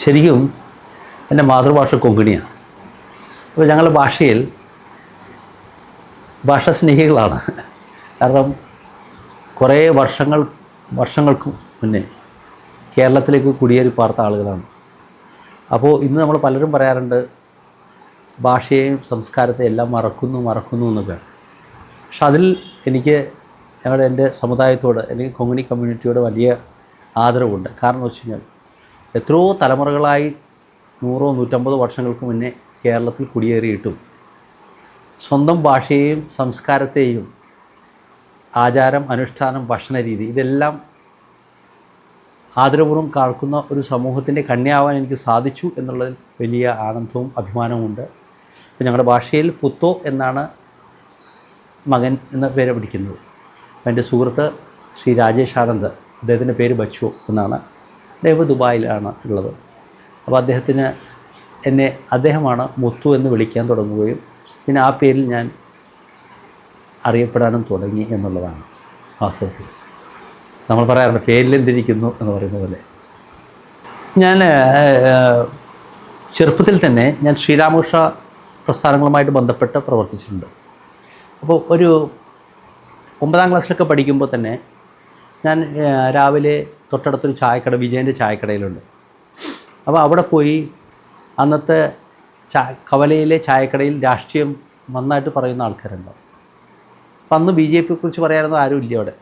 ശരിക്കും എൻ്റെ മാതൃഭാഷ കൊങ്കിണിയാണ്. അപ്പോൾ ഞങ്ങളുടെ ഭാഷയിൽ ഭാഷാസ്നേഹികളാണ്. കാരണം കുറേ വർഷങ്ങൾക്ക് മുന്നേ കേരളത്തിലേക്ക് കുടിയേറി പാർത്ത ആളുകളാണ്. അപ്പോൾ ഇന്ന് നമ്മൾ പലരും പറയാറുണ്ട് ഭാഷയെയും സംസ്കാരത്തെ എല്ലാം മറക്കുന്നു എന്നൊക്കെ. പക്ഷെ അതിൽ എനിക്ക് എൻ്റെ സമുദായത്തോട് അല്ലെങ്കിൽ കൊങ്ങിണി കമ്മ്യൂണിറ്റിയോട് വലിയ ആദരവുണ്ട്. കാരണം എന്ന് വെച്ച് കഴിഞ്ഞാൽ എത്രയോ തലമുറകളായി 100-150 വർഷങ്ങൾക്ക് മുന്നേ കേരളത്തിൽ കുടിയേറിയിട്ടും സ്വന്തം ഭാഷയെയും സംസ്കാരത്തെയും ആചാരം, അനുഷ്ഠാനം, ഭക്ഷണ രീതി ഇതെല്ലാം ആദരപൂർവ്വം കാക്കുന്ന ഒരു സമൂഹത്തിൻ്റെ കണ്ണിയാവാൻ എനിക്ക് സാധിച്ചു എന്നുള്ളതിൽ വലിയ ആനന്ദവും അഭിമാനവുമുണ്ട്. അപ്പോൾ ഞങ്ങളുടെ ഭാഷയിൽ പുത്തോ എന്നാണ് മകൻ എന്ന പേര് പിടിക്കുന്നത്. എൻ്റെ സുഹൃത്ത് ശ്രീ രാജേഷ് ആനന്ദ്, അദ്ദേഹത്തിൻ്റെ പേര് ബച്ചു എന്നാണ്. അദ്ദേഹം ദുബായിലാണ് ഉള്ളത്. അപ്പോൾ അദ്ദേഹമാണ് മുത്തു എന്ന് വിളിക്കാൻ തുടങ്ങുകയും പിന്നെ ആ പേരിൽ ഞാൻ അറിയപ്പെടാനും തുടങ്ങി എന്നുള്ളതാണ് വാസ്തവത്തിൽ. നമ്മൾ പറയാറുണ്ട് പേരിലെന്തിരിക്കുന്നു എന്ന് പറയുന്ന പോലെ. ഞാൻ ചെറുപ്പത്തിൽ തന്നെ ഞാൻ ശ്രീരാമകൃഷ്ണ പ്രസ്ഥാനങ്ങളുമായിട്ട് ബന്ധപ്പെട്ട് പ്രവർത്തിച്ചിട്ടുണ്ട്. അപ്പോൾ ഒരു 9ാം ക്ലാസ്സിലൊക്കെ പഠിക്കുമ്പോൾ തന്നെ ഞാൻ രാവിലെ തൊട്ടടുത്തൊരു ചായക്കട, വിജയൻ്റെ ചായക്കടയിലുണ്ട്. അപ്പോൾ അവിടെ പോയി അന്നത്തെ കവലയിലെ ചായക്കടയിൽ രാഷ്ട്രീയം നന്നായിട്ട് പറയുന്ന ആൾക്കാരുണ്ടാവും. അപ്പോൾ അന്ന് BJP-യെക്കുറിച്ച് പറയാനൊന്നും ആരും ഇല്ല അവിടെ.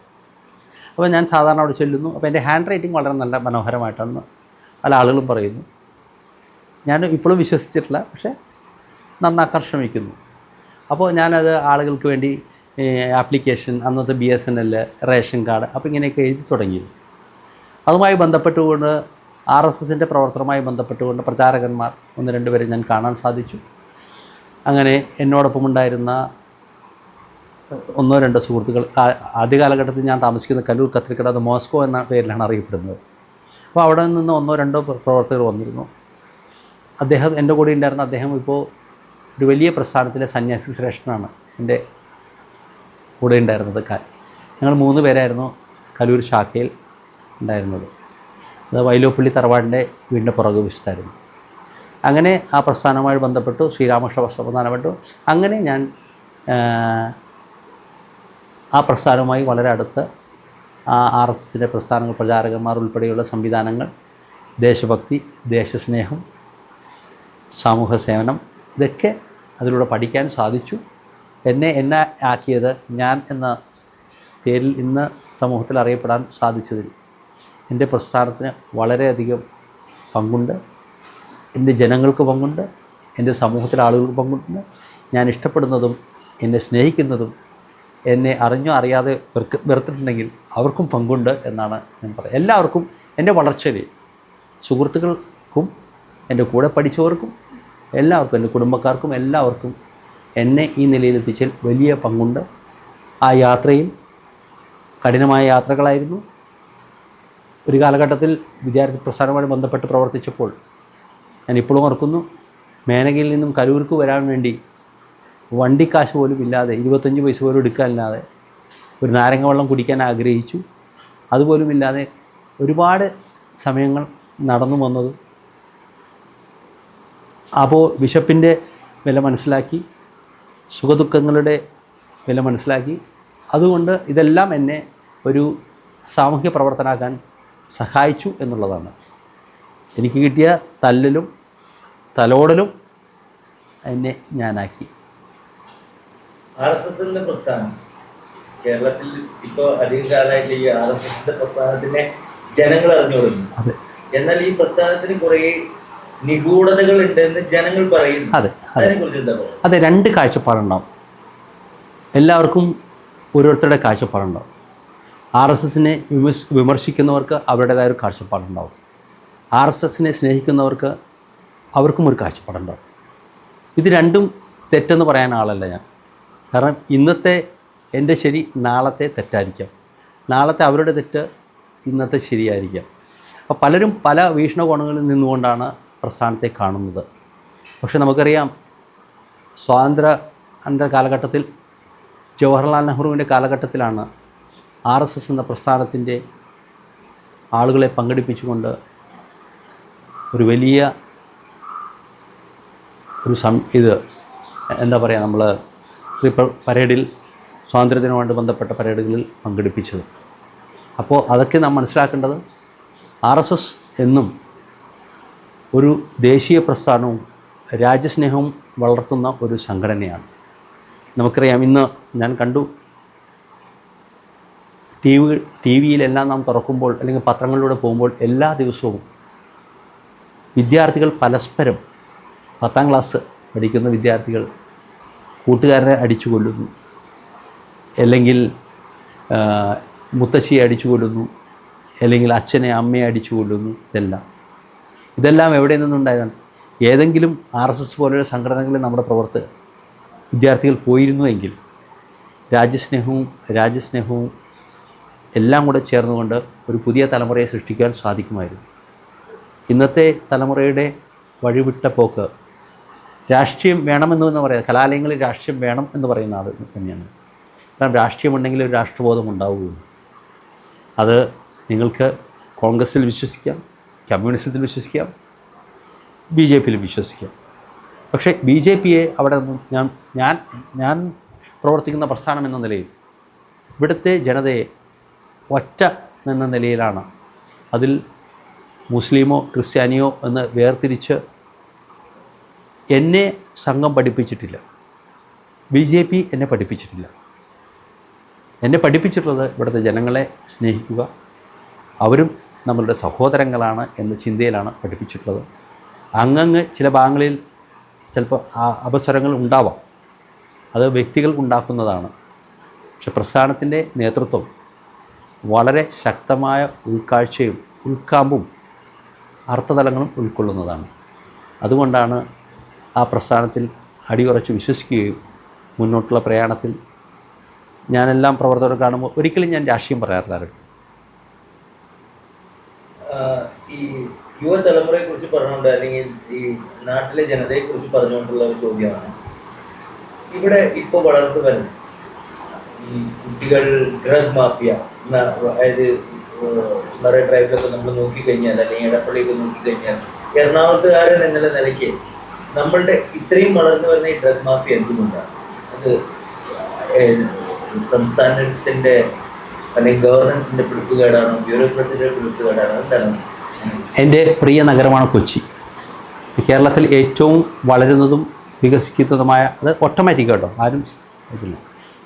അപ്പോൾ ഞാൻ സാധാരണ അവിടെ ചെല്ലുന്നു. അപ്പോൾ എൻ്റെ ഹാൻഡ് റൈറ്റിംഗ് വളരെ നല്ല മനോഹരമായിട്ടാണ് പല ആളുകളും പറയുന്നു. ഞാൻ ഇപ്പോഴും വിശ്വസിച്ചിട്ടില്ല, പക്ഷേ നന്നാക്കാൻ ശ്രമിക്കുന്നു. അപ്പോൾ ഞാനത് ആളുകൾക്ക് വേണ്ടി ആപ്ലിക്കേഷൻ, അന്നത്തെ BSNL, റേഷൻ കാർഡ്, അപ്പോൾ ഇങ്ങനെയൊക്കെ എഴുതി തുടങ്ങി. അതുമായി ബന്ധപ്പെട്ടുകൊണ്ട് RSSൻ്റെ പ്രവർത്തനവുമായി ബന്ധപ്പെട്ടുകൊണ്ട് പ്രചാരകന്മാർ 1-2 പേരെ ഞാൻ കാണാൻ സാധിച്ചു. അങ്ങനെ എന്നോടൊപ്പം ഉണ്ടായിരുന്ന 1-2 സുഹൃത്തുക്കൾ, ആദ്യ കാലഘട്ടത്തിൽ ഞാൻ താമസിക്കുന്ന കല്ലൂർ കത്രിക്കട, അത് മോസ്കോ എന്ന പേരിലാണ് അറിയപ്പെടുന്നത്. അപ്പോൾ അവിടെ നിന്ന് 1-2 പ്രവർത്തകർ വന്നിരുന്നു. അദ്ദേഹം എൻ്റെ കൂടെ ഉണ്ടായിരുന്ന അദ്ദേഹം ഇപ്പോൾ ഒരു വലിയ പ്രസ്ഥാനത്തിലെ സന്യാസി ശ്രേഷ്ഠനാണ് എൻ്റെ കൂടെ ഉണ്ടായിരുന്നത്. ഞങ്ങൾ 3 പേരായിരുന്നു കല്ലൂർ ശാഖയിൽ ഉണ്ടായിരുന്നത്. അത് വൈലോപ്പള്ളി തറവാടിൻ്റെ വീടിൻ്റെ പുറകു വശത്തായിരുന്നു. അങ്ങനെ ആ പ്രസ്ഥാനവുമായി ബന്ധപ്പെട്ടു, ശ്രീരാമകൃഷ്ണ പ്രസ്ഥാനപ്പെട്ടു. അങ്ങനെ ഞാൻ ആ പ്രസ്ഥാനവുമായി വളരെ അടുത്ത് RSSൻ്റെ പ്രസ്ഥാനങ്ങൾ, പ്രചാരകന്മാർ ഉൾപ്പെടെയുള്ള സംവിധാനങ്ങൾ, ദേശഭക്തി, ദേശസ്നേഹം, സാമൂഹ്യ സേവനം, ഇതൊക്കെ അതിലൂടെ പഠിക്കാൻ സാധിച്ചു. എന്നെ ആക്കിയത്, ഞാൻ എന്ന പേരിൽ ഇന്ന് സമൂഹത്തിൽ അറിയപ്പെടാൻ സാധിച്ചതിൽ എൻ്റെ പ്രസ്ഥാനത്തിന് വളരെയധികം പങ്കുണ്ട്. എൻ്റെ ജനങ്ങൾക്ക് പങ്കുണ്ട്, എൻ്റെ സമൂഹത്തിലെ ആളുകൾക്ക് പങ്കുണ്ട്. ഞാൻ ഇഷ്ടപ്പെടുന്നതും എന്നെ സ്നേഹിക്കുന്നതും എന്നെ അറിഞ്ഞോ അറിയാതെ വെറുത്തിട്ടുണ്ടെങ്കിൽ അവർക്കും പങ്കുണ്ട് എന്നാണ് ഞാൻ പറയുന്നത്. എല്ലാവർക്കും എൻ്റെ വളർച്ചയിൽ, സുഹൃത്തുക്കൾക്കും എൻ്റെ കൂടെ പഠിച്ചവർക്കും എല്ലാവർക്കും, എൻ്റെ കുടുംബക്കാർക്കും എല്ലാവർക്കും എന്നെ ഈ നിലയിലെത്തിച്ചാൽ വലിയ പങ്കുണ്ട്. ആ യാത്രയിൽ കഠിനമായ യാത്രകളായിരുന്നു. ഒരു കാലഘട്ടത്തിൽ വിദ്യാർത്ഥി പ്രസ്ഥാനവുമായി ബന്ധപ്പെട്ട് പ്രവർത്തിച്ചപ്പോൾ ഞാൻ ഇപ്പോഴും ഓർക്കുന്നു, മേനകയിൽ നിന്നും കലൂർക്ക് വരാൻ വേണ്ടി വണ്ടിക്കാശ് പോലും ഇല്ലാതെ, 25 പൈസ പോലും എടുക്കാനില്ലാതെ, ഒരു നാരങ്ങ വെള്ളം കുടിക്കാൻ ആഗ്രഹിച്ചു, അതുപോലും ഇല്ലാതെ ഒരുപാട് സമയങ്ങൾ നടന്നു വന്നതും. അപ്പോൾ വിശപ്പിൻ്റെ വില മനസ്സിലാക്കി, സുഖദുഃഖങ്ങളുടെ വില മനസ്സിലാക്കി. അതുകൊണ്ട് ഇതെല്ലാം എന്നെ ഒരു സാമൂഹ്യ പ്രവർത്തനാക്കാൻ സഹായിച്ചു എന്നുള്ളതാണ്. എനിക്ക് കിട്ടിയ തല്ലലും തലോടലും എന്നെ ഞാനാക്കി. RSSന്റെ പ്രസ്ഥാനം കേരളത്തിൽ ഇപ്പോൾ അധിക കാലമായിട്ട് ഈ RSSന്റെ പ്രസ്ഥാനത്തിനെ ജനങ്ങൾ അറിഞ്ഞു തുടങ്ങി. അതെ. എന്നാൽ ഈ പ്രസ്ഥാനത്തിന് കുറേ നിഗൂഢതകൾ ഉണ്ടെന്ന് ജനങ്ങൾ പറയുന്നു. അതിനെക്കുറിച്ച് എന്താ പറയുക? അതെ, 2 കാഴ്ചപ്പാടുണ്ടാവും. എല്ലാവർക്കും ഓരോരുത്തരുടെ കാഴ്ചപ്പാടുണ്ടാവും. RSSനെ വിമർശിക്കുന്നവർക്ക് അവരുടേതായ ഒരു കാഴ്ചപ്പാടുണ്ടാവും. RSSനെ സ്നേഹിക്കുന്നവർക്ക് അവർക്കും ഒരു കാഴ്ചപ്പാടുണ്ടാവും. ഇത് രണ്ടും തെറ്റെന്ന് പറയാൻ ആളല്ല ഞാൻ. കാരണം ഇന്നത്തെ എൻ്റെ ശരി നാളത്തെ തെറ്റായിരിക്കാം, നാളത്തെ അവരുടെ തെറ്റ് ഇന്നത്തെ ശരിയായിരിക്കാം. അപ്പോൾ പലരും പല വീക്ഷണകോണങ്ങളിൽ നിന്നുകൊണ്ടാണ് പ്രസ്ഥാനത്തെ കാണുന്നത്. പക്ഷെ നമുക്കറിയാം, സ്വാതന്ത്ര്യാനന്തര കാലഘട്ടത്തിൽ ജവഹർലാൽ നെഹ്റുവിൻ്റെ കാലഘട്ടത്തിലാണ് RSS എന്ന പ്രസ്ഥാനത്തിൻ്റെ ആളുകളെ പങ്കെടുപ്പിച്ചുകൊണ്ട് ഒരു വലിയ ഇത് എന്താ പറയുക, നമ്മൾ പരേഡിൽ സ്വാതന്ത്ര്യദിനവുമായിട്ട് ബന്ധപ്പെട്ട പരേഡുകളിൽ പങ്കെടുപ്പിച്ചത്. അപ്പോൾ അതൊക്കെ നാം മനസ്സിലാക്കേണ്ടത് RSS എന്നും ഒരു ദേശീയ പ്രസ്ഥാനവും രാജ്യസ്നേഹവും വളർത്തുന്ന ഒരു സംഘടനയാണ്. നമുക്കറിയാം, ഇന്ന് ഞാൻ കണ്ടു ടി വിയിലെല്ലാം നാം തുറക്കുമ്പോൾ അല്ലെങ്കിൽ പത്രങ്ങളിലൂടെ പോകുമ്പോൾ എല്ലാ ദിവസവും വിദ്യാർത്ഥികൾ പരസ്പരം 10ാം ക്ലാസ് പഠിക്കുന്ന വിദ്യാർത്ഥികൾ കൂട്ടുകാരനെ അടിച്ചു കൊല്ലുന്നു, അല്ലെങ്കിൽ മുത്തശ്ശിയെ അടിച്ചു കൊല്ലുന്നു, അല്ലെങ്കിൽ അച്ഛനെ അമ്മയെ അടിച്ചു കൊല്ലുന്നു. ഇതെല്ലാം എവിടെ നിന്നുണ്ടായതാണ്? ഏതെങ്കിലും RSS പോലെയുള്ള സംഘടനകളിൽ നമ്മുടെ വിദ്യാർത്ഥികൾ പോയിരുന്നുവെങ്കിൽ രാജ്യസ്നേഹവും എല്ലാം കൂടെ ചേർന്നുകൊണ്ട് ഒരു പുതിയ തലമുറയെ സൃഷ്ടിക്കാൻ സാധിക്കുമായിരുന്നു. ഇന്നത്തെ തലമുറയുടെ വഴിവിട്ട പോക്ക് രാഷ്ട്രീയം വേണമെന്ന് പറയാം, കലാലയങ്ങളിൽ രാഷ്ട്രീയം വേണം എന്ന് പറയുന്ന ആൾ തന്നെയാണ്. കാരണം രാഷ്ട്രീയമുണ്ടെങ്കിൽ ഒരു രാഷ്ട്രബോധം ഉണ്ടാവുകയുള്ളൂ. അത് നിങ്ങൾക്ക് കോൺഗ്രസ്സിൽ വിശ്വസിക്കാം, കമ്മ്യൂണിസത്തിൽ വിശ്വസിക്കാം, BJPയിൽ വിശ്വസിക്കാം. പക്ഷേ BJPയെ അവിടെ ഞാൻ പ്രവർത്തിക്കുന്ന പ്രസ്ഥാനം എന്ന നിലയിൽ ഇവിടുത്തെ ജനതയെ ഒറ്റ എന്ന നിലയിലാണ്. അതിൽ മുസ്ലിമോ ക്രിസ്ത്യാനിയോ എന്ന് വേർതിരിച്ച് എന്നെ സംഘം പഠിപ്പിച്ചിട്ടില്ല, BJP എന്നെ പഠിപ്പിച്ചിട്ടില്ല. എന്നെ പഠിപ്പിച്ചിട്ടുള്ളത് ഇവിടുത്തെ ജനങ്ങളെ സ്നേഹിക്കുക, അവരും നമ്മളുടെ സഹോദരങ്ങളാണ് എന്ന ചിന്തയിലാണ് പഠിപ്പിച്ചിട്ടുള്ളത്. അങ്ങ് ചില ഭാഗങ്ങളിൽ ചിലപ്പോൾ അവസരങ്ങൾ ഉണ്ടാവാം, അത് വ്യക്തികൾ ഉണ്ടാക്കുന്നതാണ്. പക്ഷെ പ്രസ്ഥാനത്തിൻ്റെ നേതൃത്വം വളരെ ശക്തമായ ഉൾക്കാഴ്ചയും ഉൾക്കാമ്പും അർത്ഥതലങ്ങളും ഉൾക്കൊള്ളുന്നതാണ്. അതുകൊണ്ടാണ് ആ പ്രസ്ഥാനത്തിൽ അടിയുറച്ച് വിശ്വസിക്കുകയും മുന്നോട്ടുള്ള പ്രയാണത്തിൽ ഞാനെല്ലാം പ്രവർത്തകർ കാണുമ്പോൾ ഒരിക്കലും ഞാൻ രാഷ്ട്രീയം പറയാറില്ല ആരടുത്ത്. ഈ യുവതലമുറയെ കുറിച്ച് പറഞ്ഞുകൊണ്ട്, അല്ലെങ്കിൽ ഈ നാട്ടിലെ ജനതയെ കുറിച്ച് പറഞ്ഞുകൊണ്ടുള്ള ഒരു ചോദ്യമാണ്. ഇവിടെ ഇപ്പോൾ വളർന്നു വരുന്ന ഈ കുട്ടികൾ ഡ്രഗ് മാഫിയ, അതായത് മറൈൻ ഡ്രൈവിലൊക്കെ നമ്മൾ നോക്കിക്കഴിഞ്ഞാൽ, അല്ലെങ്കിൽ എടപ്പള്ളിയൊക്കെ നോക്കിക്കഴിഞ്ഞാൽ, എറണാകുളത്തുകാരൻ എന്നുള്ള നിലയ്ക്ക് നമ്മളുടെ ഇത്രയും വളർന്നു വരുന്ന ഈ ഡ്രഗ് മാഫിയ എന്തുകൊണ്ടാണ്? അത് സംസ്ഥാനത്തിൻ്റെ അല്ലെങ്കിൽ ഗവർണൻസിൻ്റെ പിടിപ്പുകേടാണോ, ബ്യൂറോക്രസിൻ്റെ പിടിപ്പുകേടാണോ, എന്താണ്? എൻ്റെ പ്രിയ നഗരമാണ് കൊച്ചി. കേരളത്തിൽ ഏറ്റവും വളരുന്നതും വികസിക്കുന്നതുമായ, അത് ഓട്ടോമാറ്റിക് കേട്ടോ, ആരും ഇതില്ല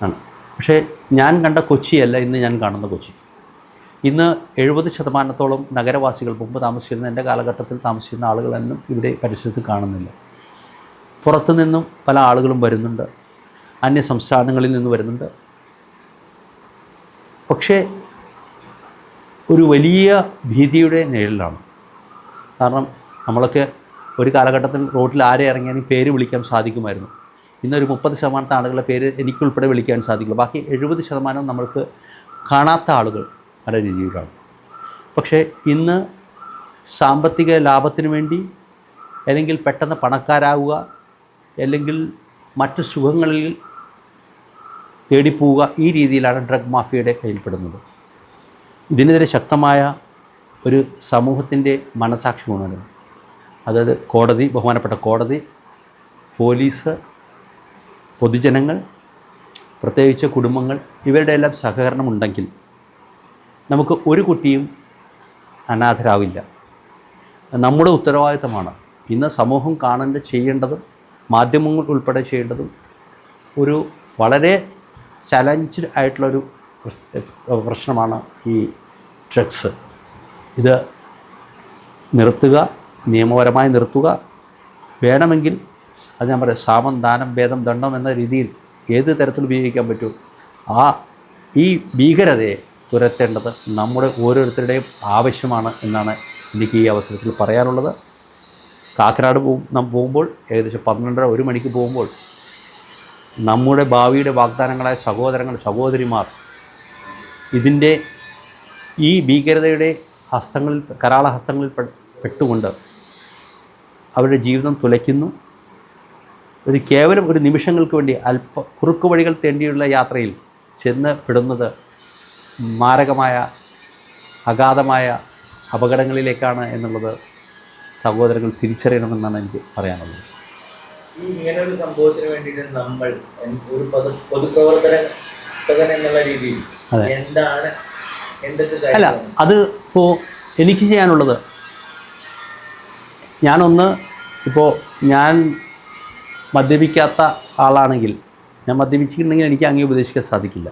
ആണ്. പക്ഷേ ഞാൻ കണ്ട കൊച്ചിയല്ല ഇന്ന് ഞാൻ കാണുന്ന കൊച്ചി. ഇന്ന് 70% നഗരവാസികൾ, മുമ്പ് താമസിച്ചിരുന്ന, എൻ്റെ കാലഘട്ടത്തിൽ താമസിച്ചിരുന്ന ആളുകളൊന്നും ഇവിടെ പരിസരത്ത് കാണുന്നില്ല. പുറത്തു നിന്നും പല ആളുകളും വരുന്നുണ്ട്, അന്യ സംസ്ഥാനങ്ങളിൽ നിന്ന് വരുന്നുണ്ട്. പക്ഷേ ഒരു വലിയ ഭീതിയുടെ നിഴലിലാണ്. കാരണം നമ്മളൊക്കെ ഒരു കാലഘട്ടത്തിൽ റോഡിൽ ആരെ ഇറങ്ങിയാലും പേര് വിളിക്കാൻ സാധിക്കുമായിരുന്നു. ഇന്നൊരു 30% ആളുകളുടെ പേര് എനിക്കുൾപ്പെടെ വിളിക്കാൻ സാധിക്കില്ല. ബാക്കി 70% നമ്മൾക്ക് കാണാത്ത ആളുകൾ പല രീതിയിലാണ്. പക്ഷേ ഇന്ന് സാമ്പത്തിക ലാഭത്തിന് വേണ്ടി, അല്ലെങ്കിൽ പെട്ടെന്ന് പണക്കാരാവുക, അല്ലെങ്കിൽ മറ്റ് സുഖങ്ങളിൽ തേടിപ്പോവുക, ഈ രീതിയിലാണ് ഡ്രഗ് മാഫിയയുടെ കയ്യിൽപ്പെടുന്നത്. ഇതിനെതിരെ ശക്തമായ ഒരു സമൂഹത്തിൻ്റെ മനസാക്ഷി ഉണരണം. അതായത് കോടതി, ബഹുമാനപ്പെട്ട കോടതി, പോലീസ്, പൊതുജനങ്ങൾ, പ്രത്യേകിച്ച് കുടുംബങ്ങൾ, ഇവരുടെ എല്ലാം സഹകരണമുണ്ടെങ്കിൽ നമുക്ക് ഒരു കുട്ടിയും അനാഥരാവില്ല. നമ്മുടെ ഉത്തരവാദിത്തമാണ്. ഇന്ന് സമൂഹം ചെയ്യേണ്ടതും മാധ്യമങ്ങൾ ഉൾപ്പെടെ ചെയ്യേണ്ടതും ഒരു വളരെ ചലഞ്ച് ആയിട്ടുള്ളൊരു പ്രശ്നമാണ് ഈ ഡ്രഗ്സ്. ഇത് നിർത്തുക, നിയമപരമായി നിർത്തുക. വേണമെങ്കിൽ അത് ഞാൻ പറയാം, സാമം ദാനം ഭേദം ദണ്ഡം എന്ന രീതിയിൽ ഏത് തരത്തിൽ ഉപയോഗിക്കാൻ പറ്റും. ഈ ഭീകരതയെ തുരത്തേണ്ടത് നമ്മുടെ ഓരോരുത്തരുടെയും ആവശ്യമാണ് എന്നാണ് എനിക്ക് ഈ അവസരത്തിൽ പറയാനുള്ളത്. കാക്കനാട് നാം പോകുമ്പോൾ ഏകദേശം 12:30-1 മണിക്ക് പോകുമ്പോൾ നമ്മുടെ ഭാവിയുടെ വാഗ്ദാനങ്ങളായ സഹോദരങ്ങൾ, സഹോദരിമാർ ഇതിൻ്റെ ഈ ഭീകരതയുടെ കരാള ഹസ്തങ്ങളിൽ പെട്ടുകൊണ്ട് അവരുടെ ജീവിതം തുലയ്ക്കുന്നു. കേവലം ഒരു നിമിഷങ്ങൾക്ക് വേണ്ടി കുറുക്കു വഴികൾ തേണ്ടിയുള്ള യാത്രയിൽ ചെന്ന് പെടുന്നത് മാരകമായ, അഗാധമായ അപകടങ്ങളിലേക്കാണ് എന്നുള്ളത് സഹോദരങ്ങൾ തിരിച്ചറിയണമെന്നാണ് എനിക്ക് പറയാനുള്ളത്. ഈ ഇങ്ങനെ ഒരു സംഭവത്തിന് വേണ്ടിയിട്ട് നമ്മൾ ഒരു പൊതുപ്രവർത്തകൻ എന്നുള്ള രീതിയിൽ എന്താണ് എന്തൊക്കെ അല്ല, കാര്യമാണ്? അത് ഇപ്പോൾ എനിക്ക് ചെയ്യാനുള്ളത്, ഞാൻ മദ്യപിക്കാത്ത ആളാണെങ്കിൽ, ഞാൻ മദ്യപിച്ചിട്ടുണ്ടെങ്കിൽ എനിക്ക് അങ്ങേ ഉപദേശിക്കാൻ സാധിക്കില്ല.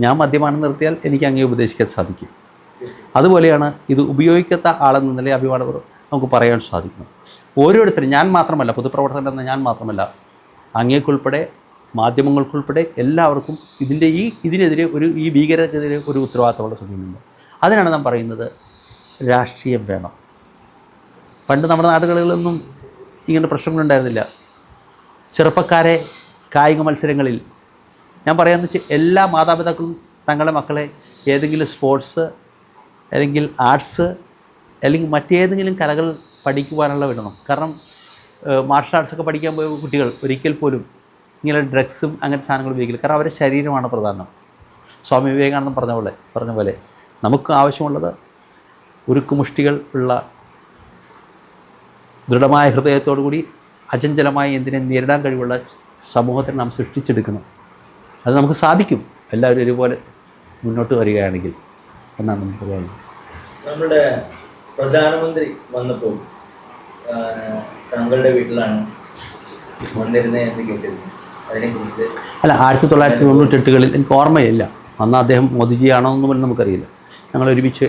ഞാൻ മദ്യപാനം നിർത്തിയാൽ എനിക്ക് അങ്ങേ ഉപദേശിക്കാൻ സാധിക്കും. അതുപോലെയാണ് ഇത് ഉപയോഗിക്കാത്ത ആളെന്ന നിലയിൽ അഭിമാനപൂർവ്വം നമുക്ക് പറയാൻ സാധിക്കുന്നത്. ഓരോരുത്തരും, ഞാൻ മാത്രമല്ല, പൊതുപ്രവർത്തകൻ എന്ന ഞാൻ മാത്രമല്ല, അങ്ങേക്കുൾപ്പെടെ മാധ്യമങ്ങൾക്കുൾപ്പെടെ എല്ലാവർക്കും ഇതിനെതിരെ ഈ ഭീകരതയ്ക്കെതിരെ ഒരു ഉത്തരവാദിത്തമുള്ള സമയമുണ്ട്. അതിനാണ് നാം പറയുന്നത് രാഷ്ട്രീയം വേണം. പണ്ട് നമ്മുടെ നാടുകളിലൊന്നും ഇങ്ങനെ പ്രശ്നങ്ങളുണ്ടായിരുന്നില്ല. ചെറുപ്പക്കാരെ കായിക മത്സരങ്ങളിൽ, ഞാൻ പറയാമെന്ന് വെച്ചാൽ എല്ലാ മാതാപിതാക്കളും തങ്ങളുടെ മക്കളെ ഏതെങ്കിലും സ്പോർട്സ് അല്ലെങ്കിൽ ആർട്സ് അല്ലെങ്കിൽ മറ്റേതെങ്കിലും കലകൾ പഠിക്കുവാനുള്ള വിടണം. കാരണം മാർഷൽ ആർട്സൊക്കെ പഠിക്കാൻ പോയ കുട്ടികൾ ഒരിക്കൽ പോലും ഇങ്ങനെ ഡ്രഗ്സും അങ്ങനത്തെ സാധനങ്ങൾ ഉപയോഗിക്കില്ല. കാരണം അവരുടെ ശരീരമാണ് പ്രധാനം. സ്വാമി വിവേകാനന്ദൻ പറഞ്ഞ പോലെ നമുക്ക് ആവശ്യമുള്ളത് ഉരുക്കുമുഷ്ടികൾ ഉള്ള ദൃഢമായ ഹൃദയത്തോടു കൂടി അചഞ്ചലമായി എന്തിനെ നേരിടാൻ കഴിവുള്ള സമൂഹത്തിൽ നാം സൃഷ്ടിച്ചെടുക്കണം. അത് നമുക്ക് സാധിക്കും, എല്ലാവരും ഒരുപോലെ മുന്നോട്ട് വരികയാണെങ്കിൽ എന്നാണ് നമുക്ക് പറയുന്നത്. നമ്മുടെ പ്രധാനമന്ത്രി വന്നപ്പോൾ താങ്കളുടെ വീട്ടിലാണ് വന്നിരുന്നത് എന്ന് കേട്ടിരുന്നു. അതിനെക്കുറിച്ച് അല്ല, 1998 എനിക്ക് ഓർമ്മയില്ല. അന്ന് അദ്ദേഹം മോദിജിയാണോ എന്ന് പോലും നമുക്കറിയില്ല. ഞങ്ങൾ ഒരുമിച്ച്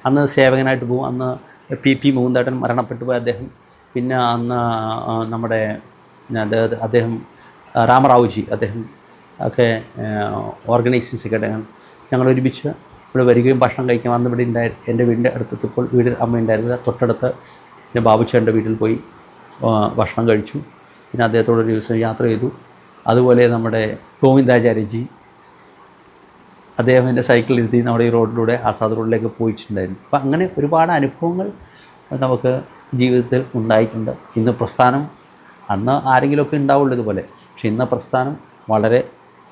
അന്ന് സേവകനായിട്ട് പോകും. അന്ന് PP മുകുന്ദേട്ടൻ മരണപ്പെട്ടു പോയ അദ്ദേഹം, പിന്നെ അന്ന് നമ്മുടെ അദ്ദേഹം രാമറാവുജി, അദ്ദേഹം ഒക്കെ ഓർഗനൈസിംഗ് സെക്രട്ടറി. ഞങ്ങൾ ഒരുമിച്ച് ഇവിടെ വരികയും ഭക്ഷണം കഴിക്കാൻ അന്ന് ഇവിടെ എൻ്റെ വീടിൻ്റെ അടുത്തെത്തിയപ്പോൾ അമ്മ ഉണ്ടായിരുന്നില്ല. തൊട്ടടുത്ത് പിന്നെ ബാബുച്ചേൻ്റെ വീട്ടിൽ പോയി ഭക്ഷണം കഴിച്ചു. പിന്നെ അദ്ദേഹത്തോടൊരു ദിവസം യാത്ര ചെയ്തു. അതുപോലെ നമ്മുടെ ഗോവിന്ദാചാര്യജി, അദ്ദേഹം എൻ്റെ സൈക്കിളിലിരുത്തി നമ്മുടെ ഈ റോഡിലൂടെ ആസാദ് റോഡിലേക്ക് പോയിട്ടുണ്ടായിരുന്നു. അപ്പം അങ്ങനെ ഒരുപാട് അനുഭവങ്ങൾ നമുക്ക് ജീവിതത്തിൽ ഉണ്ടായിട്ടുണ്ട്. ഇന്ന് പ്രസ്ഥാനം, അന്ന് ആരെങ്കിലുമൊക്കെ ഉണ്ടാവുള്ളൂ ഇതുപോലെ, പക്ഷേ ഇന്ന് പ്രസ്ഥാനം വളരെ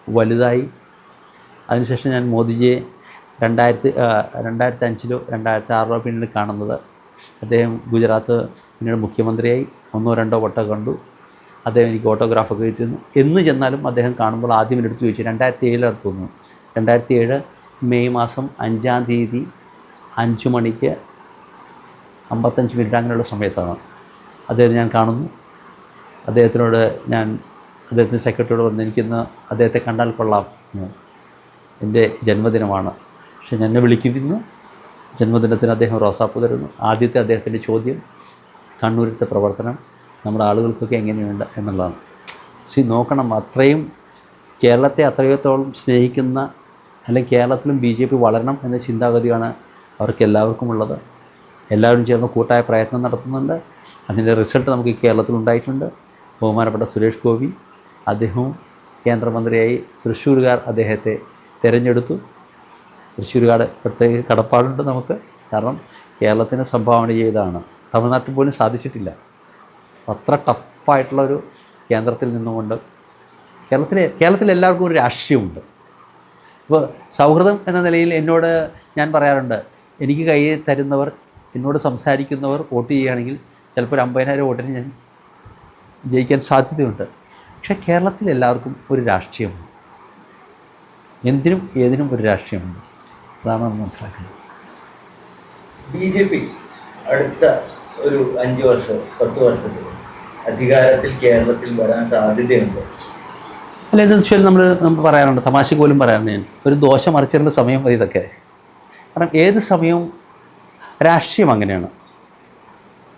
വലുതായി. അതിനുശേഷം ഞാൻ മോദിജിയെ 2005-ലോ 2006-ലോ പിന്നീട് കാണുന്നത്. അദ്ദേഹം ഗുജറാത്ത് പിന്നീട് മുഖ്യമന്ത്രിയായി 1-2 വട്ടം കണ്ടു. അദ്ദേഹം എനിക്ക് ഓട്ടോഗ്രാഫൊക്കെ വെച്ചിരുന്നു. എന്ന് ചെന്നാലും അദ്ദേഹം കാണുമ്പോൾ ആദ്യം എടുത്ത് ചോദിച്ചു, 2007 തോന്നുന്നു, 2007 മെയ് മാസം 5-ാം തീയതി 5 മണിക്ക് 55 മിനിറ്റ് അങ്ങനെയുള്ള സമയത്താണ് അദ്ദേഹത്തെ ഞാൻ കാണുന്നു. അദ്ദേഹത്തിനോട് ഞാൻ അദ്ദേഹത്തിൻ്റെ സെക്രട്ടറിയോട് പറഞ്ഞു, എനിക്കിന്ന് അദ്ദേഹത്തെ കണ്ടാൽ കൊള്ളാം, എൻ്റെ ജന്മദിനമാണ്, പക്ഷേ എന്നെ വിളിക്കുന്നു. ജന്മദിനത്തിന് അദ്ദേഹം റോസാപ്പൂ തരുന്നു. ആദ്യത്തെ അദ്ദേഹത്തിൻ്റെ ചോദ്യം കണ്ണൂരത്തെ പ്രവർത്തനം നമ്മുടെ ആളുകൾക്കൊക്കെ എങ്ങനെയുണ്ട് എന്നുള്ളതാണ്. നോക്കണം, അത്രയും കേരളത്തെ അത്രയോത്തോളം സ്നേഹിക്കുന്ന, അല്ലെങ്കിൽ കേരളത്തിലും BJP വളരണം എന്ന ചിന്താഗതിയാണ് അവർക്ക് എല്ലാവർക്കും ഉള്ളത്. എല്ലാവരും ചേർന്ന് കൂട്ടായ പ്രയത്നം നടത്തുന്നുണ്ട്. അതിൻ്റെ റിസൾട്ട് നമുക്ക് കേരളത്തിലുണ്ടായിട്ടുണ്ട്. ബഹുമാനപ്പെട്ട സുരേഷ് ഗോപി, അദ്ദേഹവും കേന്ദ്രമന്ത്രിയായി തൃശ്ശൂരുകാർ അദ്ദേഹത്തെ തിരഞ്ഞെടുത്തു. തൃശ്ശൂരുകാർ പ്രത്യേക കടപ്പാടുണ്ട് നമുക്ക്. കാരണം കേരളത്തിന് സംഭാവന ചെയ്തതാണ്. തമിഴ്നാട്ടിൽ പോലും സാധിച്ചിട്ടില്ല. അത്ര ടഫായിട്ടുള്ളൊരു കേന്ദ്രത്തിൽ നിന്നുകൊണ്ട് കേരളത്തിൽ എല്ലാവർക്കും ഒരു രാഷ്ട്രീയമുണ്ട്. ഇപ്പോൾ സൗഹൃദം എന്ന നിലയിൽ എന്നോട് ഞാൻ പറയാറുണ്ട്, എനിക്ക് കൈ തരുന്നവർ, എന്നോട് സംസാരിക്കുന്നവർ വോട്ട് ചെയ്യുകയാണെങ്കിൽ ചിലപ്പോൾ 50,000 വോട്ടിന് ഞാൻ ജയിക്കാൻ സാധ്യതയുണ്ട്. പക്ഷേ കേരളത്തിൽ എല്ലാവർക്കും ഒരു രാഷ്ട്രീയമുണ്ട്. എന്തിനും ഏതിനും ഒരു രാഷ്ട്രീയമുണ്ട്. അതാണ് നമ്മൾ മനസ്സിലാക്കുന്നത്. BJP അടുത്ത ഒരു 5 വർഷം 10 വർഷത്തിൽ അധികാരത്തിൽ കേരളത്തിൽ വരാൻ സാധ്യതയുണ്ട്. അല്ല, ഇതെന്ന് വെച്ചാൽ നമ്മൾ പറയാറുണ്ട്, തമാശക്ക് പോലും പറയാറുണ്ട്, ഞാൻ ഒരു ദോശ മറിച്ചിടേണ്ട സമയം മതി ഇതൊക്കെ. കാരണം ഏത് സമയവും രാഷ്ട്രീയം അങ്ങനെയാണ്.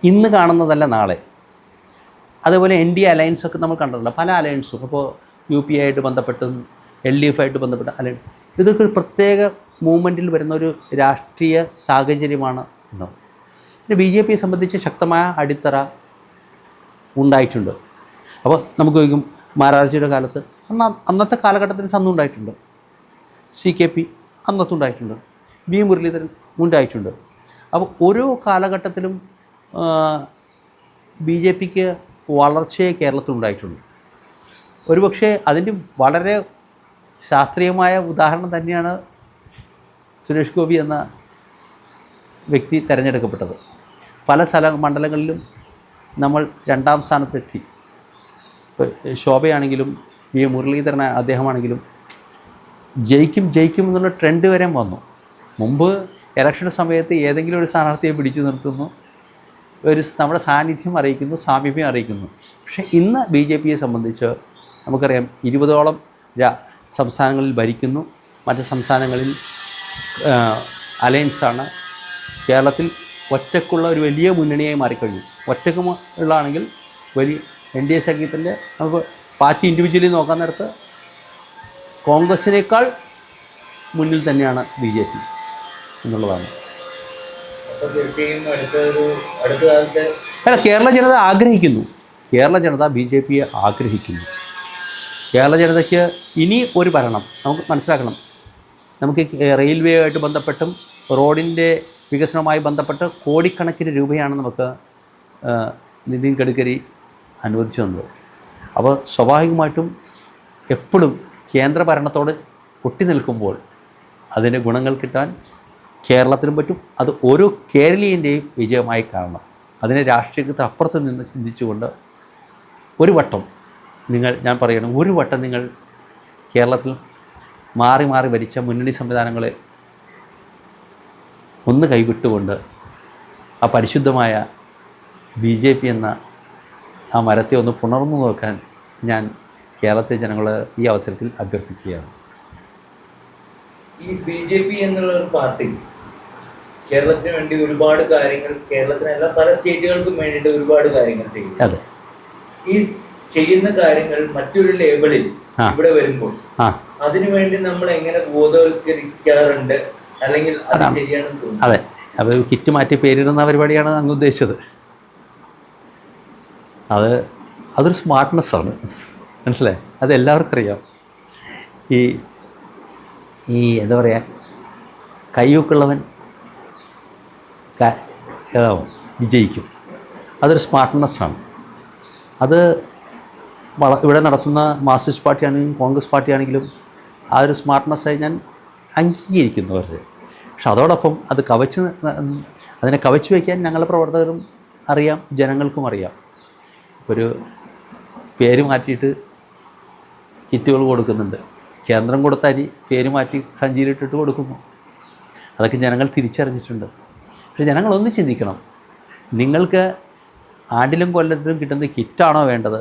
ഇന്ന് കാണുന്നതല്ല നാളെ. അതേപോലെ NDA അലയൻസൊക്കെ നമ്മൾ കണ്ടിട്ടില്ല. പല അലയൻസും ഇപ്പോൾ UPA ആയിട്ട് ബന്ധപ്പെട്ടും LDF ആയിട്ട് ബന്ധപ്പെട്ട അലയൻസ്, ഇതൊക്കെ ഒരു പ്രത്യേക മൂവ്മെൻറ്റിൽ വരുന്ന ഒരു രാഷ്ട്രീയ സാഹചര്യമാണ് ഉണ്ടാവും. പിന്നെ BJPയെ സംബന്ധിച്ച് ശക്തമായ അടിത്തറ ഉണ്ടായിട്ടുണ്ട്. അപ്പോൾ നമുക്ക് ചോദിക്കും, മാരാർജിയുടെ കാലത്ത് അന്നത്തെ കാലഘട്ടത്തിൽ അന്നും ഉണ്ടായിട്ടുണ്ട്. CKP അന്നത്തുണ്ടായിട്ടുണ്ട്. B മുരളീധരൻ ഉണ്ടായിട്ടുണ്ട്. അപ്പോൾ ഓരോ കാലഘട്ടത്തിലും BJPക്ക് വളർച്ചയെ കേരളത്തിലുണ്ടായിട്ടുണ്ട്. ഒരുപക്ഷെ അതിൻ്റെ വളരെ ശാസ്ത്രീയമായ ഉദാഹരണം തന്നെയാണ് സുരേഷ് ഗോപി എന്ന വ്യക്തി തിരഞ്ഞെടുക്കപ്പെട്ടത്. പല മണ്ഡലങ്ങളിലും നമ്മൾ 2ാം സ്ഥാനത്തെത്തി. ഇപ്പോൾ ശോഭയാണെങ്കിലും മുരളീധരൻ അദ്ദേഹമാണെങ്കിലും ജയിക്കും എന്നുള്ള ട്രെൻഡ് വരെ വന്നു. മുമ്പ് ഇലക്ഷൻ സമയത്ത് ഏതെങ്കിലും ഒരു സ്ഥാനാർത്ഥിയെ പിടിച്ചു നിർത്തുന്നു, നമ്മുടെ സാന്നിധ്യം അറിയിക്കുന്നു, സാമീപ്യം അറിയിക്കുന്നു. പക്ഷേ ഇന്ന് BJPയെ സംബന്ധിച്ച് നമുക്കറിയാം 20ഓളം സംസ്ഥാനങ്ങളിൽ ഭരിക്കുന്നു, മറ്റ് സംസ്ഥാനങ്ങളിൽ അലയൻസാണ്. കേരളത്തിൽ ഒറ്റക്കുള്ള ഒരു വലിയ മുന്നണിയായി മാറിക്കഴിഞ്ഞു. ഒറ്റക്ക് ഉള്ളതാണെങ്കിൽ വലിയ NDA സഖ്യത്തിൻ്റെ നമുക്ക് പാർട്ടി ഇൻഡിവിജ്വലി നോക്കാൻ നേരത്ത് കോൺഗ്രസിനേക്കാൾ മുന്നിൽ തന്നെയാണ് BJP എന്നുള്ളതാണ്. അല്ല, കേരള ജനത ആഗ്രഹിക്കുന്നു, കേരള ജനത BJPയെ ആഗ്രഹിക്കുന്നു. കേരള ജനതയ്ക്ക് ഇനി ഒരു ഭരണം നമുക്ക് മനസ്സിലാക്കണം. നമുക്ക് റെയിൽവേയുമായിട്ട് ബന്ധപ്പെട്ടും റോഡിൻ്റെ വികസനവുമായി ബന്ധപ്പെട്ട് കോടിക്കണക്കിന് രൂപയാണ് നമുക്ക് നിതിൻ ഗഡ്കരി അനുവദിച്ചു തന്നത്. അപ്പോൾ സ്വാഭാവികമായിട്ടും എപ്പോഴും കേന്ദ്ര ഭരണത്തോട് ഒട്ടി നിൽക്കുമ്പോൾ അതിൻ്റെ ഗുണങ്ങൾ കിട്ടാൻ കേരളത്തിനും പറ്റും. അത് ഓരോ കേരളീയൻ്റെയും വിജയമായി കാണണം. അതിനെ രാഷ്ട്രീയത്തിന് അപ്പുറത്ത് നിന്ന് ചിന്തിച്ചുകൊണ്ട് ഒരു വട്ടം നിങ്ങൾ കേരളത്തിൽ മാറി ഭരിച്ച മുന്നണി സംവിധാനങ്ങളെ ഒന്ന് കൈവിട്ടുകൊണ്ട് ആ പരിശുദ്ധമായ BJP എന്ന ആ മരത്തെ ഒന്ന് പുണർന്നു നോക്കാൻ ഞാൻ കേരളത്തിലെ ജനങ്ങളെ ഈ അവസരത്തിൽ അഭ്യർത്ഥിക്കുകയാണ്. ഈ BJP എന്നുള്ള ഒരു പാർട്ടി കേരളത്തിന് വേണ്ടി ഒരുപാട് കാര്യങ്ങൾ, കേരളത്തിനല്ല പല സ്റ്റേറ്റുകൾക്കും വേണ്ടിയിട്ട് ഒരുപാട് കാര്യങ്ങൾ ചെയ്യുന്നു. അതെ, ഈ ചെയ്യുന്ന കാര്യങ്ങൾ മറ്റൊരു ലേബലിൽ ഇവിടെ വരുമ്പോൾ അതിനുവേണ്ടി നമ്മൾ എങ്ങനെ ബോധവൽക്കരിക്കാറുണ്ട്, അല്ലെങ്കിൽ അത് ശരിയാണെന്ന് തോന്നുന്നു? അതെ, അപ്പോൾ കിറ്റ് മാറ്റി പേരിടുന്ന പരിപാടിയാണ് അങ്ങ് ഉദ്ദേശിച്ചത്. അതൊരു സ്മാർട്ട്നെസ്സാണ്, മനസ്സിലായി? അത് എല്ലാവർക്കും അറിയാം. ഈ എന്താ പറയുക, കയ്യൂക്കുള്ളവൻ വിജയിക്കും. അതൊരു സ്മാർട്ട്നെസ്സാണ്. അത് ഇവിടെ നടത്തുന്ന മാർക്സിസ്റ്റ് പാർട്ടിയാണെങ്കിലും കോൺഗ്രസ് പാർട്ടിയാണെങ്കിലും ആ ഒരു സ്മാർട്ട്നെസ്സായി ഞാൻ അംഗീകരിക്കുന്നവർ. പക്ഷെ അതോടൊപ്പം അതിനെ കവച്ചു വയ്ക്കാൻ ഞങ്ങളുടെ പ്രവർത്തകരും അറിയാം, ജനങ്ങൾക്കും അറിയാം. ഒരു പേര് മാറ്റിയിട്ട് കിറ്റുകൾ കൊടുക്കുന്നുണ്ട്. കേന്ദ്രം കൊടുത്ത അരി പേര് മാറ്റി സഞ്ചിയിലിട്ടിട്ട് കൊടുക്കുന്നു. അതൊക്കെ ജനങ്ങൾ തിരിച്ചറിഞ്ഞിട്ടുണ്ട്. പക്ഷേ ജനങ്ങളൊന്ന് ചിന്തിക്കണം, നിങ്ങൾക്ക് ആണ്ടിലും കൊല്ലത്തിലും കിട്ടുന്ന കിറ്റാണോ വേണ്ടത്,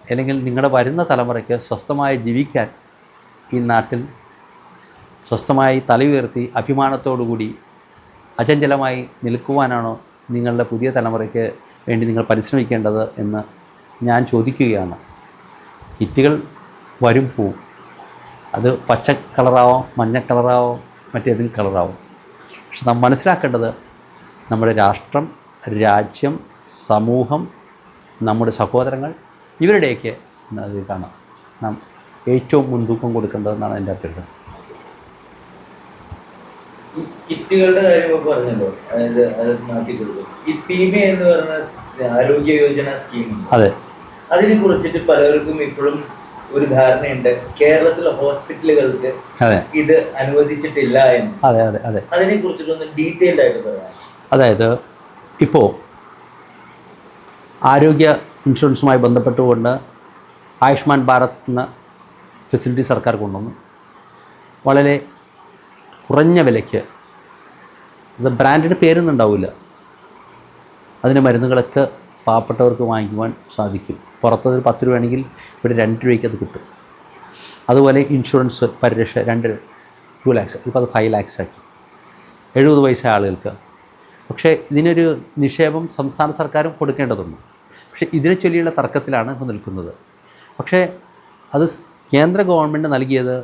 അല്ലെങ്കിൽ നിങ്ങളുടെ വരുന്ന തലമുറയ്ക്ക് സ്വസ്ഥമായി ജീവിക്കാൻ ഈ നാട്ടിൽ സ്വസ്ഥമായി തല ഉയർത്തി അഭിമാനത്തോടുകൂടി അചഞ്ചലമായി നിൽക്കുവാനാണോ നിങ്ങളുടെ പുതിയ തലമുറയ്ക്ക് വേണ്ടി നിങ്ങൾ പരിശ്രമിക്കേണ്ടത് എന്ന് ഞാൻ ചോദിക്കുകയാണ്. കിറ്റുകൾ വരും പോവും. അത് പച്ച കളറാവാം, മഞ്ഞ കളറാവാം, മറ്റേതെങ്കിലും കളറാവും. പക്ഷെ നാം മനസ്സിലാക്കേണ്ടത് നമ്മുടെ രാഷ്ട്രം, രാജ്യം, സമൂഹം, നമ്മുടെ സഹോദരങ്ങൾ, ഇവരുടെയൊക്കെ അത് കാണാം നാം ഏറ്റവും മുൻതൂക്കം കൊടുക്കേണ്ടതെന്നാണ് എൻ്റെ അഭ്യർത്ഥന. ഈ കിറ്റുകളുടെ കാര്യം പറഞ്ഞല്ലോ, അതായത് അത് മാറ്റി കൊടുക്കും. ഈ PMA എന്ന് പറഞ്ഞ ആരോഗ്യ യോജന സ്കീം, അതെ, അതിനെ കുറിച്ചിട്ട് പലർക്കും ഇപ്പോഴും ഒരു ധാരണയുണ്ട്, കേരളത്തിലെ ഹോസ്പിറ്റലുകൾക്ക് ഇത് അനുവദിച്ചിട്ടില്ല എന്ന്. അതെ അതെ അതെ അതിനെ കുറിച്ചിട്ടൊന്ന് ഡീറ്റെയിൽഡ് ആയിട്ട് പറയാം. അതായത് ഇപ്പോൾ ആരോഗ്യ ഇൻഷുറൻസുമായി ബന്ധപ്പെട്ടുകൊണ്ട് ആയുഷ്മാൻ ഭാരത് എന്ന ഫെസിലിറ്റി സർക്കാർ കൊണ്ടുവന്നു. വളരെ കുറഞ്ഞ വിലയ്ക്ക്, അത് ബ്രാൻഡിന് പേരൊന്നും ഉണ്ടാവില്ല, അതിൻ്റെ മരുന്നുകളൊക്കെ പാവപ്പെട്ടവർക്ക് വാങ്ങിക്കുവാൻ സാധിക്കും. പുറത്തൊരു 10 രൂപയാണെങ്കിൽ ഇവിടെ 2 രൂപയ്ക്ക് അത് കിട്ടും. അതുപോലെ ഇൻഷുറൻസ് പരിരക്ഷ 2 lakhs, ഇപ്പോൾ അത് 5 lakhs ആക്കി 70 വയസ്സായ ആളുകൾക്ക്. പക്ഷേ ഇതിനൊരു നിക്ഷേപം സംസ്ഥാന സർക്കാരും കൊടുക്കേണ്ടതുണ്ട്. പക്ഷേ ഇതിനെ ചൊല്ലിയുള്ള തർക്കത്തിലാണ് ഇപ്പോൾ നിൽക്കുന്നത്. പക്ഷേ അത് കേന്ദ്ര ഗവൺമെൻറ് നൽകിയത്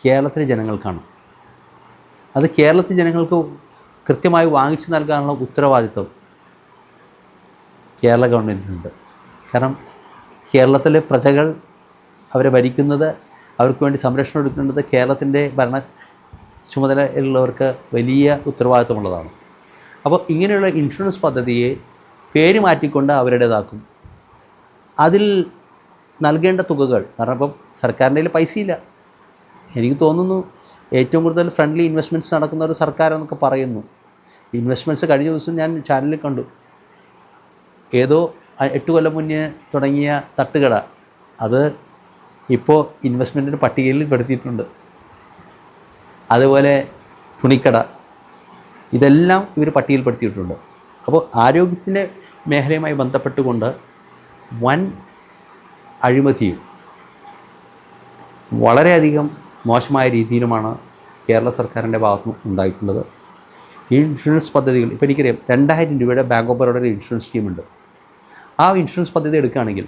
കേരളത്തിലെ ജനങ്ങൾക്കാണ്. അത് കേരളത്തിലെ ജനങ്ങൾക്ക് കൃത്യമായി വാങ്ങിച്ചു നൽകാനുള്ള ഉത്തരവാദിത്വം കേരള ഗവൺമെൻറ്റിനുണ്ട്. കാരണം കേരളത്തിലെ പ്രജകൾ അവരെ ഭരിക്കുന്നത്, അവർക്ക് വേണ്ടി സംരക്ഷണം എടുക്കേണ്ടത് കേരളത്തിൻ്റെ ഭരണ ചുമതലയുള്ളവർക്ക് വലിയ ഉത്തരവാദിത്വമുള്ളതാണ്. അപ്പോൾ ഇങ്ങനെയുള്ള ഇൻഷുറൻസ് പദ്ധതിയെ പേര് മാറ്റിക്കൊണ്ട് അവരുടേതാക്കും. അതിൽ നൽകേണ്ട തുകകൾ, കാരണം ഇപ്പം സർക്കാരിൻ്റെ കയ്യിൽ പൈസയില്ല. എനിക്ക് തോന്നുന്നു ഏറ്റവും കൂടുതൽ ഫ്രണ്ട്ലി ഇൻവെസ്റ്റ്മെൻറ്റ്സ് നടക്കുന്ന ഒരു സർക്കാരെന്നൊക്കെ പറയുന്നു. ഇൻവെസ്റ്റ്മെൻറ്റ്സ് കഴിഞ്ഞ ദിവസം ഞാൻ ചാനലിൽ കണ്ടു. ഏതോ 8 കൊല്ലം മുന്നേ തുടങ്ങിയ തട്ടുകട അത് ഇപ്പോൾ ഇൻവെസ്റ്റ്മെൻറ്റിൻ്റെ പട്ടികയിൽ പെടുത്തിയിട്ടുണ്ട്. അതുപോലെ തുണിക്കട, ഇതെല്ലാം ഇവർ പട്ടികയിൽപ്പെടുത്തിയിട്ടുണ്ട്. അപ്പോൾ ആരോഗ്യത്തിൻ്റെ മേഖലയുമായി ബന്ധപ്പെട്ടുകൊണ്ട് വൻ അഴിമതിയും വളരെയധികം മോശമായ രീതിയിലുമാണ് കേരള സർക്കാരിൻ്റെ ഭാഗത്തുനിന്ന് ഉണ്ടായിട്ടുള്ളത്. ഈ ഇൻഷുറൻസ് പദ്ധതികൾ ഇപ്പോൾ എനിക്കറിയാം 2000 രൂപയുടെ ബാങ്ക് ഓഫ് ബറോഡയുടെ ഇൻഷുറൻസ് സ്കീമുണ്ട്. ആ ഇൻഷുറൻസ് പദ്ധതി എടുക്കുകയാണെങ്കിൽ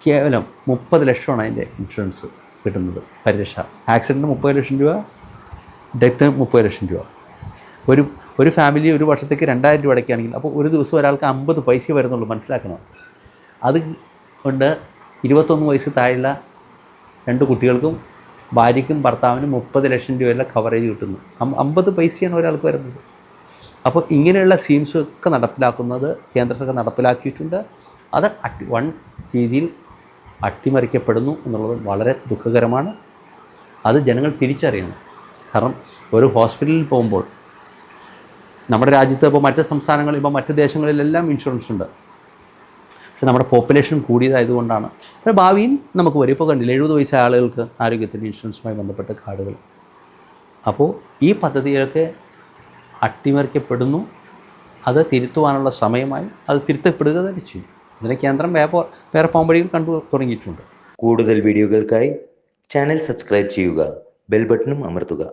കേവലം 30 ലക്ഷമാണ് അതിൻ്റെ ഇൻഷുറൻസ് കിട്ടുന്നത്, പരിരക്ഷ. ആക്സിഡൻറ്റിന് 30 ലക്ഷം രൂപ, ഡെത്തിന് 30 ലക്ഷം രൂപ. ഒരു ഫാമിലി ഒരു വർഷത്തേക്ക് 2000 രൂപ അടയ്ക്കുകയാണെങ്കിൽ അപ്പോൾ ഒരു ദിവസം ഒരാൾക്ക് 50 പൈസ വരുന്നുള്ളൂ, മനസ്സിലാക്കണം. അത് കൊണ്ട് 21 വയസ്സ് താഴെയുള്ള 2 കുട്ടികൾക്കും ഭാര്യയ്ക്കും ഭർത്താവിനും 30 ലക്ഷം രൂപയുള്ള കവറേജ് കിട്ടുന്നു. 50 പൈസയാണ് ഒരാൾക്ക് വരുന്നത്. അപ്പോൾ ഇങ്ങനെയുള്ള സ്കീംസൊക്കെ നടപ്പിലാക്കുന്നത് കേന്ദ്ര സർക്കാർ നടപ്പിലാക്കിയിട്ടുണ്ട്. അത് വൺ രീതിയിൽ അട്ടിമറിക്കപ്പെടുന്നു എന്നുള്ളത് വളരെ ദുഃഖകരമാണ്. അത് ജനങ്ങൾ തിരിച്ചറിയണം. കാരണം ഒരു ഹോസ്പിറ്റലിൽ പോകുമ്പോൾ നമ്മുടെ രാജ്യത്ത് ഇപ്പോൾ മറ്റ് സംസ്ഥാനങ്ങളിൽ, ഇപ്പോൾ മറ്റ് ദേശങ്ങളിലെല്ലാം ഇൻഷുറൻസ് ഉണ്ട്. പക്ഷേ നമ്മുടെ പോപ്പുലേഷൻ കൂടിയതായതുകൊണ്ടാണ്. പക്ഷേ ഭാവിയിൽ നമുക്ക് വരും. ഇപ്പോൾ കണ്ടില്ല 70 വയസ്സായ ആളുകൾക്ക് ആരോഗ്യത്തിൻ്റെ ഇൻഷുറൻസുമായി ബന്ധപ്പെട്ട കാർഡുകൾ. അപ്പോൾ ഈ പദ്ധതിയൊക്കെ അട്ടിമറിക്കപ്പെടുന്നു. അത് തിരുത്തുവാനുള്ള സമയമായി. അത് തിരുത്തപ്പെടുക തന്നെ ചെയ്യും. അതിനെ കേന്ദ്രം വേറെ പോംവഴികൾ കണ്ടു തുടങ്ങിയിട്ടുണ്ട്. കൂടുതൽ വീഡിയോകൾക്കായി ചാനൽ സബ്സ്ക്രൈബ് ചെയ്യുക, ബെൽ ബട്ടണും അമർത്തുക.